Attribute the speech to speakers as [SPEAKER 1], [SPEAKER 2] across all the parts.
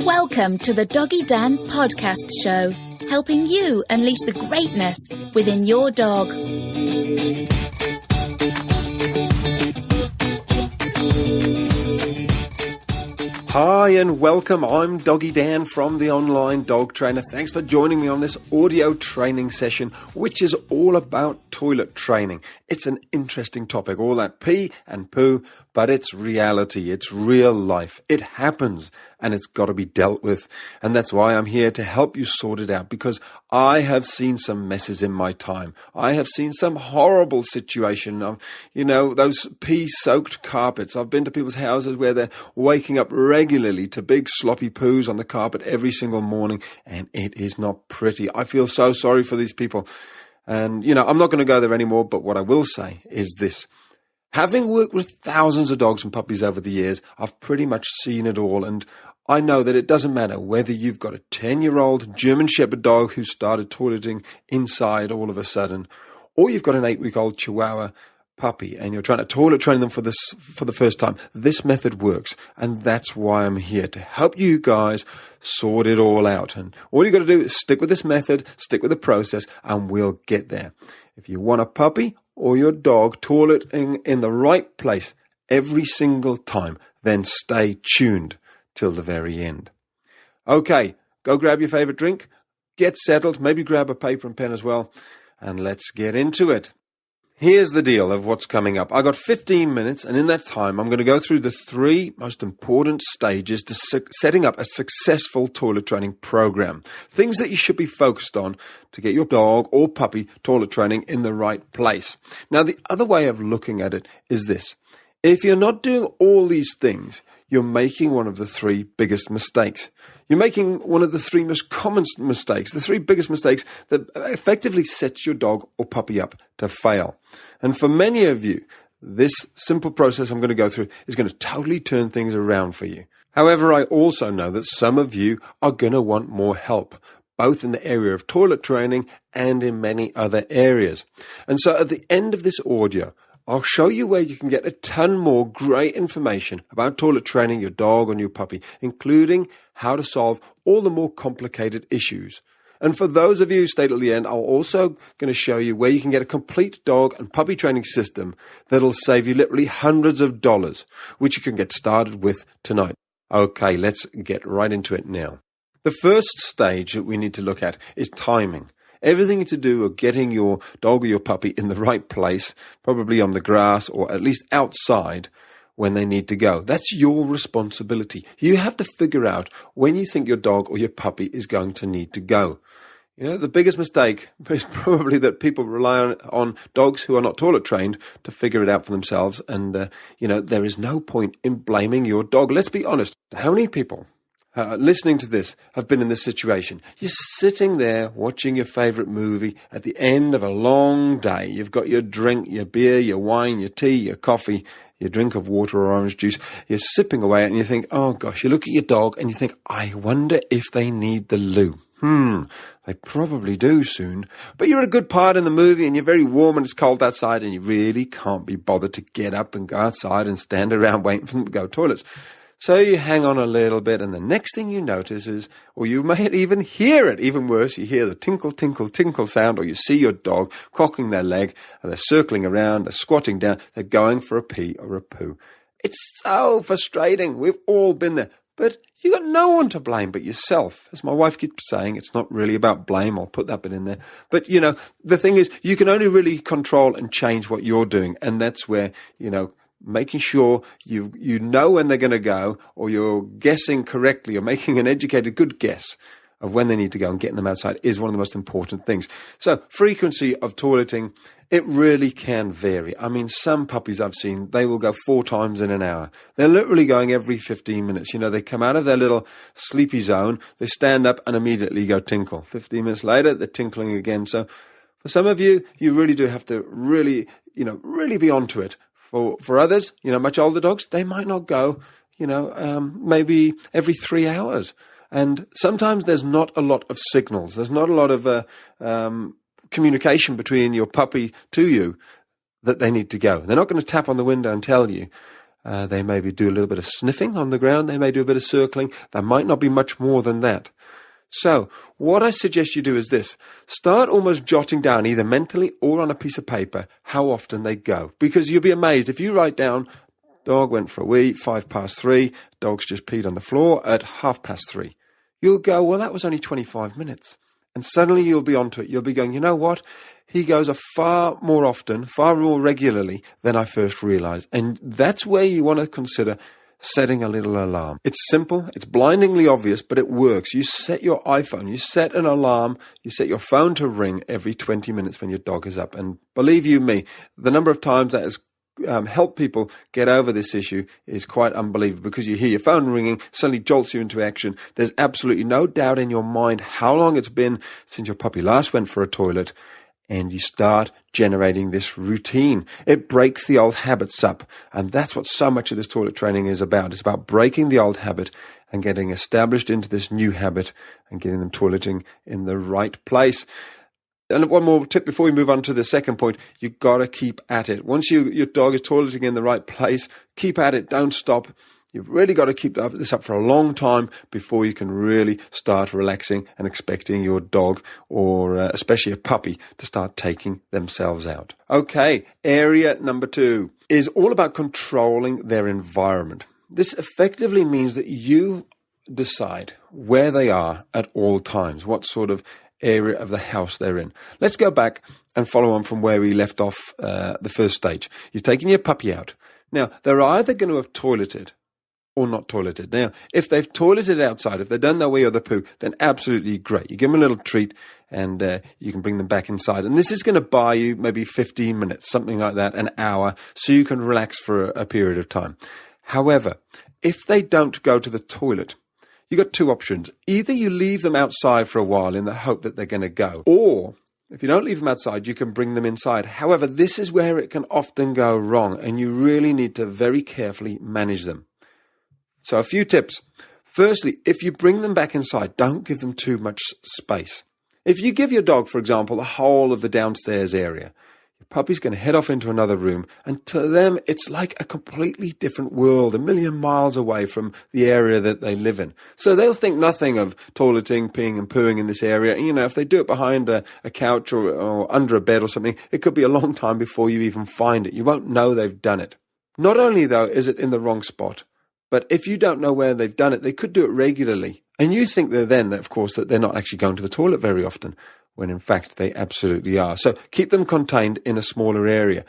[SPEAKER 1] Welcome to the Doggy Dan podcast show, helping you unleash the greatness within your dog.
[SPEAKER 2] Hi and welcome, I'm Doggy Dan from the Online Dog Trainer. Thanks for joining me on this audio training session, which is all about toilet training. It's an interesting topic, all that pee and poo, but it's reality, it's real life. It happens and it's got to be dealt with. And that's why I'm here to help you sort it out, because I have seen some messes in my time. I have seen some horrible situation. Those pee-soaked carpets. I've been to people's houses where they're waking up regularly to big sloppy poos on the carpet every single morning, and it is not pretty. I feel so sorry for these people. And, I'm not going to go there anymore, but what I will say is this. Having worked with thousands of dogs and puppies over the years, I've pretty much seen it all, and I know that it doesn't matter whether you've got a 10-year-old German Shepherd dog who started toileting inside all of a sudden, or you've got an 8-week-old Chihuahua puppy and you're trying to toilet train them for the first time. This method works, and that's why I'm here, to help you guys sort it all out. And all you got to do is stick with this method, stick with the process, and we'll get there. If you want a puppy or your dog toileting in the right place every single time, then stay tuned till the very end. Okay, go grab your favorite drink, get settled, maybe grab a paper and pen as well, and let's get into it. Here's the deal of what's coming up. I got 15 minutes, and in that time, I'm going to go through the 3 most important stages to setting up a successful toilet training program. Things that you should be focused on to get your dog or puppy toilet training in the right place. Now, the other way of looking at it is this. If you're not doing all these things, you're making one of the 3 biggest mistakes. You're making one of the 3 most common mistakes, the 3 biggest mistakes that effectively sets your dog or puppy up to fail. And for many of you, this simple process I'm going to go through is going to totally turn things around for you. However, I also know that some of you are going to want more help, both in the area of toilet training and in many other areas. And so at the end of this audio, I'll show you where you can get a ton more great information about toilet training your dog or your puppy, including how to solve all the more complicated issues. And for those of you who stayed at the end, I'm also going to show you where you can get a complete dog and puppy training system that'll save you literally hundreds of dollars, which you can get started with tonight. Okay, let's get right into it now. The first stage that we need to look at is timing. Everything to do with getting your dog or your puppy in the right place, probably on the grass or at least outside when they need to go. That's your responsibility. You have to figure out when you think your dog or your puppy is going to need to go. The biggest mistake is probably that people rely on dogs who are not toilet trained to figure it out for themselves. And, there is no point in blaming your dog. Let's be honest. How many people listening to this have been in this situation? You're sitting there watching your favorite movie at the end of a long day. You've got your drink, your beer, your wine, your tea, your coffee, your drink of water or orange juice. You're sipping away and you think, oh gosh, you look at your dog and you think, I wonder if they need the loo. They probably do soon. But you're at a good part in the movie and you're very warm and it's cold outside and you really can't be bothered to get up and go outside and stand around waiting for them to go to toilets. So you hang on a little bit, and the next thing you notice is, or you may even hear it, even worse, you hear the tinkle, tinkle, tinkle sound, or you see your dog cocking their leg, and they're circling around, they're squatting down, they're going for a pee or a poo. It's so frustrating. We've all been there. But you got no one to blame but yourself. As my wife keeps saying, it's not really about blame. I'll put that bit in there. But, the thing is, you can only really control and change what you're doing, and that's where, making sure you know when they're going to go, or you're guessing correctly, or making an educated, good guess of when they need to go and getting them outside is one of the most important things. So frequency of toileting, it really can vary. I mean, some puppies I've seen, they will go 4 times in an hour. They're literally going every 15 minutes. They come out of their little sleepy zone, they stand up and immediately go tinkle. 15 minutes later, they're tinkling again. So for some of you, you really do have to really be onto it. For others, much older dogs, they might not go, maybe every 3 hours. And sometimes there's not a lot of signals. There's not a lot of communication between your puppy to you that they need to go. They're not going to tap on the window and tell you. They maybe do a little bit of sniffing on the ground. They may do a bit of circling. There might not be much more than that. So what I suggest you do is this. Start almost jotting down, either mentally or on a piece of paper, how often they go. Because you'll be amazed if you write down, dog went for a wee, 3:05, dog's just peed on the floor at 3:30. You'll go, well, that was only 25 minutes. And suddenly you'll be onto it. You'll be going, you know what? He goes far more often, far more regularly than I first realized. And that's where you want to consider setting a little alarm. It's simple, it's blindingly obvious, but it works. You set your iPhone, you set an alarm, you set your phone to ring every 20 minutes when your dog is up. And believe you me, the number of times that has helped people get over this issue is quite unbelievable, because you hear your phone ringing, suddenly jolts you into action. There's absolutely no doubt in your mind how long it's been since your puppy last went for a toilet, and you start generating this routine. It breaks the old habits up, and that's what so much of this toilet training is about. It's about breaking the old habit and getting established into this new habit and getting them toileting in the right place. And one more tip before we move on to the second point, you've got to keep at it. Once your dog is toileting in the right place, keep at it, don't stop. You've really got to keep this up for a long time before you can really start relaxing and expecting your dog, or especially a puppy, to start taking themselves out. Okay, area number 2 is all about controlling their environment. This effectively means that you decide where they are at all times, what sort of area of the house they're in. Let's go back and follow on from where we left off the first stage. You've taken your puppy out. Now, they're either going to have toileted or not toileted. Now, if they've toileted outside, if they've done their wee or the poo, then absolutely great. You give them a little treat and you can bring them back inside. And this is going to buy you maybe 15 minutes, something like that, an hour, so you can relax for a period of time. However, if they don't go to the toilet, you've got 2 options. Either you leave them outside for a while in the hope that they're going to go, or if you don't leave them outside, you can bring them inside. However, this is where it can often go wrong, and you really need to very carefully manage them. So a few tips. Firstly, if you bring them back inside, don't give them too much space. If you give your dog, for example, the whole of the downstairs area, your puppy's going to head off into another room, and to them, it's like a completely different world, a million miles away from the area that they live in. So they'll think nothing of toileting, peeing and pooing in this area. And, if they do it behind a couch or under a bed or something, it could be a long time before you even find it. You won't know they've done it. Not only, though, is it in the wrong spot, but if you don't know where they've done it, they could do it regularly. And you think of course, that they're not actually going to the toilet very often, when in fact they absolutely are. So keep them contained in a smaller area.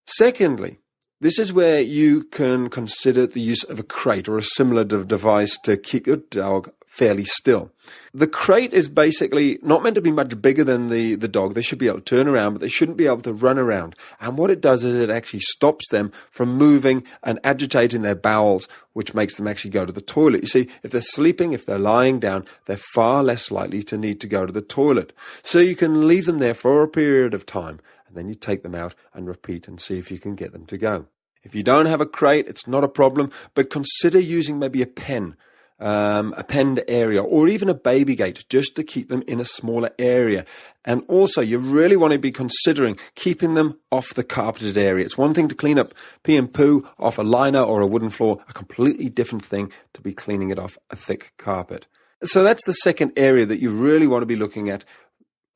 [SPEAKER 2] Secondly, this is where you can consider the use of a crate or a similar device to keep your dog fairly still. The crate is basically not meant to be much bigger than the dog. They should be able to turn around, but they shouldn't be able to run around. And what it does is it actually stops them from moving and agitating their bowels, which makes them actually go to the toilet. You see, if they're sleeping, if they're lying down, they're far less likely to need to go to the toilet. So you can leave them there for a period of time, and then you take them out and repeat and see if you can get them to go. If you don't have a crate, it's not a problem, but consider using maybe a penned area, or even a baby gate, just to keep them in a smaller area. And also, you really want to be considering keeping them off the carpeted area. It's one thing to clean up pee and poo off a liner or a wooden floor, a completely different thing to be cleaning it off a thick carpet. So that's the second area that you really want to be looking at,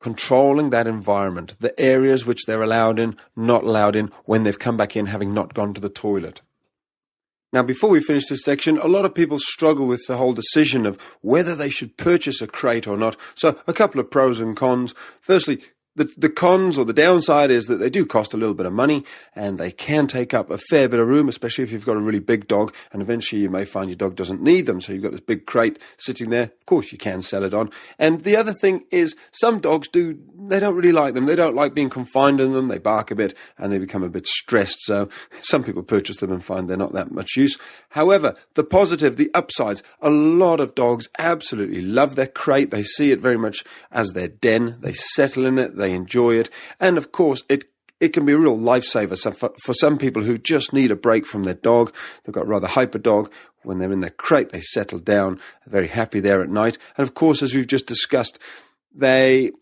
[SPEAKER 2] controlling that environment, the areas which they're allowed in, not allowed in, when they've come back in having not gone to the toilet. Now, before we finish this section, a lot of people struggle with the whole decision of whether they should purchase a crate or not. So a couple of pros and cons. Firstly, the cons or the downside is that they do cost a little bit of money, and they can take up a fair bit of room, especially if you've got a really big dog, and eventually you may find your dog doesn't need them. So you've got this big crate sitting there. Of course, you can sell it on. And the other thing is some dogs they don't really like them. They don't like being confined in them. They bark a bit and they become a bit stressed. So some people purchase them and find they're not that much use. However, the positive, the upsides, a lot of dogs absolutely love their crate. They see it very much as their den. They settle in it. They enjoy it. And of course, it can be a real lifesaver. So for some people who just need a break from their dog, they've got a rather hyper dog, when they're in their crate, they settle down, very happy there at night. And of course, as we've just discussed, the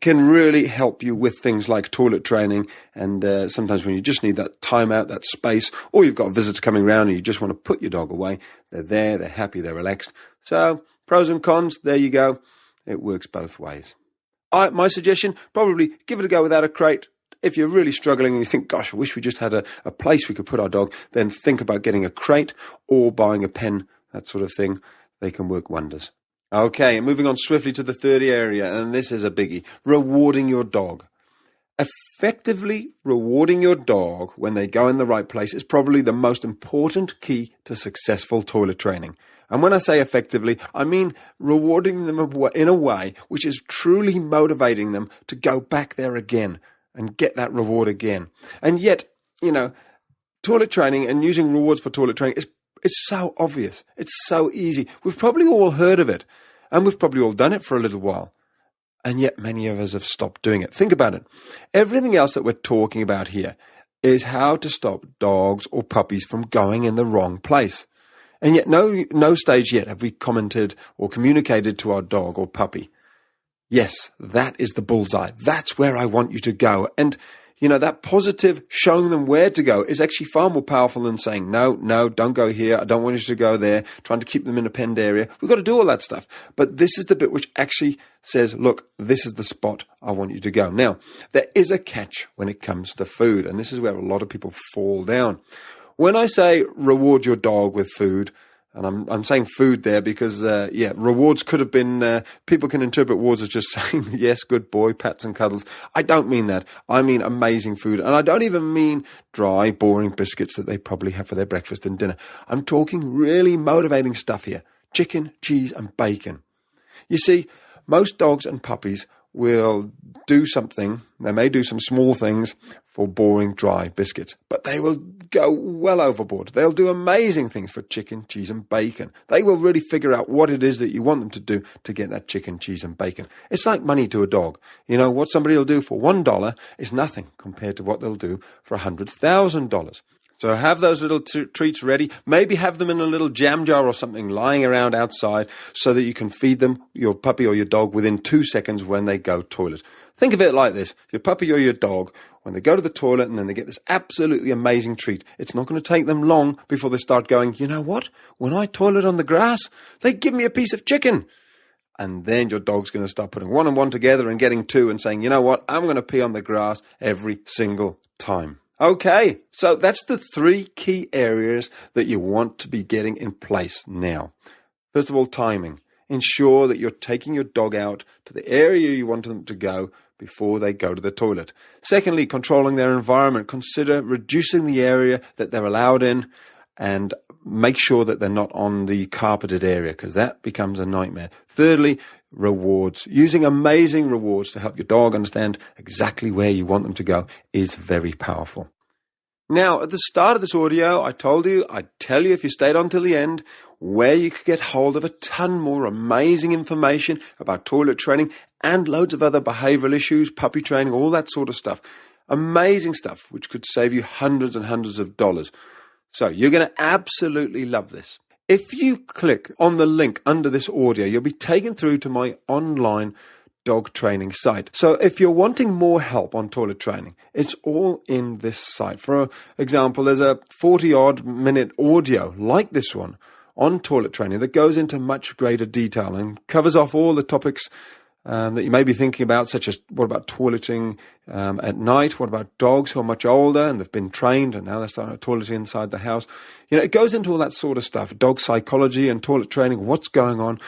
[SPEAKER 2] can really help you with things like toilet training, and sometimes when you just need that time out, that space, or you've got a visitor coming around and you just want to put your dog away, they're there, they're happy, they're relaxed. So pros and cons, there you go. It works both ways. My suggestion, probably give it a go without a crate. If you're really struggling and you think, gosh, I wish we just had a place we could put our dog, then think about getting a crate or buying a pen, that sort of thing. They can work wonders. Okay, moving on swiftly to the third area, and this is a biggie, rewarding your dog. Effectively rewarding your dog when they go in the right place is probably the most important key to successful toilet training. And when I say effectively, I mean rewarding them in a way which is truly motivating them to go back there again and get that reward again. And yet, toilet training and using rewards for toilet training is so obvious. It's so easy. We've probably all heard of it, and we've probably all done it for a little while. And yet many of us have stopped doing it. Think about it. Everything else that we're talking about here is how to stop dogs or puppies from going in the wrong place. And yet no stage yet have we commented or communicated to our dog or puppy, yes, that is the bullseye. That's where I want you to go. And, that positive showing them where to go is actually far more powerful than saying, no, don't go here. I don't want you to go there. Trying to keep them in a penned area. We've got to do all that stuff. But this is the bit which actually says, look, this is the spot I want you to go. Now, there is a catch when it comes to food. And this is where a lot of people fall down. When I say reward your dog with food, and I'm saying food there because, rewards could have been, people can interpret rewards as just saying, yes, good boy, pats and cuddles. I don't mean that. I mean amazing food. And I don't even mean dry, boring biscuits that they probably have for their breakfast and dinner. I'm talking really motivating stuff here. Chicken, cheese, and bacon. You see, most dogs and puppies will do something. They may do some small things for boring, dry biscuits, but they will go well overboard. They'll do amazing things for chicken, cheese, and bacon. They will really figure out what it is that you want them to do to get that chicken, cheese, and bacon. It's like money to a dog. What somebody will do for $1 is nothing compared to what they'll do for $100,000. So have those little treats ready. Maybe have them in a little jam jar or something lying around outside so that you can feed them, your puppy or your dog, within 2 seconds when they go toilet. Think of it like this. Your puppy or your dog, when they go to the toilet and then they get this absolutely amazing treat, it's not going to take them long before they start going, you know what? When I toilet on the grass, they give me a piece of chicken. And then your dog's going to start putting one and one together and getting two and saying, you know what? I'm going to pee on the grass every single time. Okay, so that's the 3 key areas that you want to be getting in place now. First of all, timing. Ensure that you're taking your dog out to the area you want them to go before they go to the toilet. Secondly, controlling their environment. Consider reducing the area that they're allowed in and make sure that they're not on the carpeted area because that becomes a nightmare. Thirdly, rewards. Using amazing rewards to help your dog understand exactly where you want them to go is very powerful. Now, at the start of this audio, I'd tell you if you stayed on till the end, where you could get hold of a ton more amazing information about toilet training and loads of other behavioral issues, puppy training, all that sort of stuff. Amazing stuff, which could save you hundreds and hundreds of dollars. So you're going to absolutely love this. If you click on the link under this audio, you'll be taken through to my online dog training site. So if you're wanting more help on toilet training, it's all in this site. For example, there's a 40-odd minute audio like this one on toilet training that goes into much greater detail and covers off all the topics that you may be thinking about, such as what about toileting at night? What about dogs who are much older and they've been trained and now they're starting to toilet inside the house? It goes into all that sort of stuff. Dog psychology and toilet training, what's going on?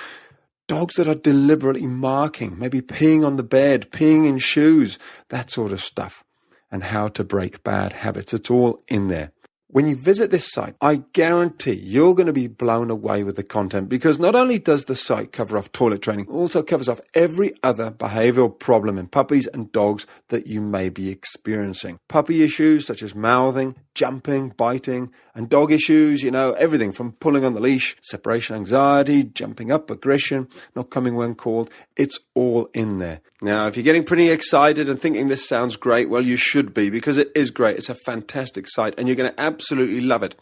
[SPEAKER 2] Dogs that are deliberately marking, maybe peeing on the bed, peeing in shoes, that sort of stuff. And how to break bad habits. It's all in there. When you visit this site, I guarantee you're going to be blown away with the content because not only does the site cover off toilet training, it also covers off every other behavioral problem in puppies and dogs that you may be experiencing. Puppy issues such as mouthing, jumping, biting, and dog issues, everything from pulling on the leash, separation anxiety, jumping up, aggression, not coming when called. It's all in there. Now, if you're getting pretty excited and thinking this sounds great, well, you should be because it is great. It's a fantastic site and you're going to absolutely love it.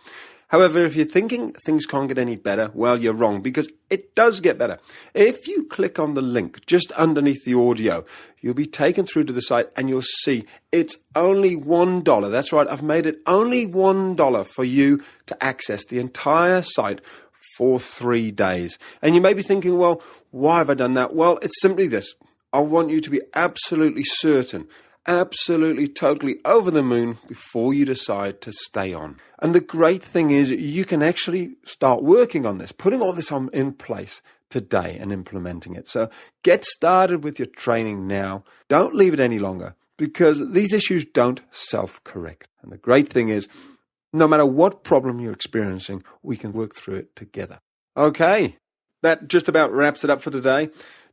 [SPEAKER 2] However, if you're thinking things can't get any better, well, you're wrong, because it does get better. If you click on the link just underneath the audio, you'll be taken through to the site and you'll see it's only $1. That's right, I've made it only $1 for you to access the entire site for 3 days. And you may be thinking, well, why have I done that? Well, it's simply this. I want you to be absolutely certain, absolutely, totally over the moon before you decide to stay on. And the great thing is you can actually start working on this, putting all this in place today and implementing it. So get started with your training now. Don't leave it any longer, because these issues don't self-correct. And the great thing is, no matter what problem you're experiencing, we can work through it together. Okay, that just about wraps it up for today.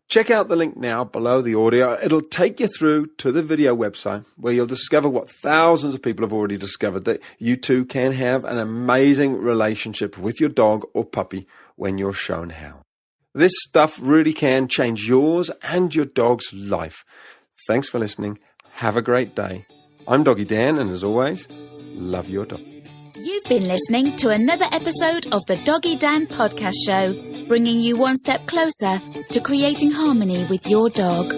[SPEAKER 2] Check out the link now below the audio. It'll take you through to the video website where you'll discover what thousands of people have already discovered, that you too can have an amazing relationship with your dog or puppy when you're shown how. This stuff really can change yours and your dog's life. Thanks for listening. Have a great day. I'm Doggy Dan, and as always, love your dog.
[SPEAKER 1] You've been listening to another episode of the Doggy Dan podcast show, bringing you one step closer to creating harmony with your dog.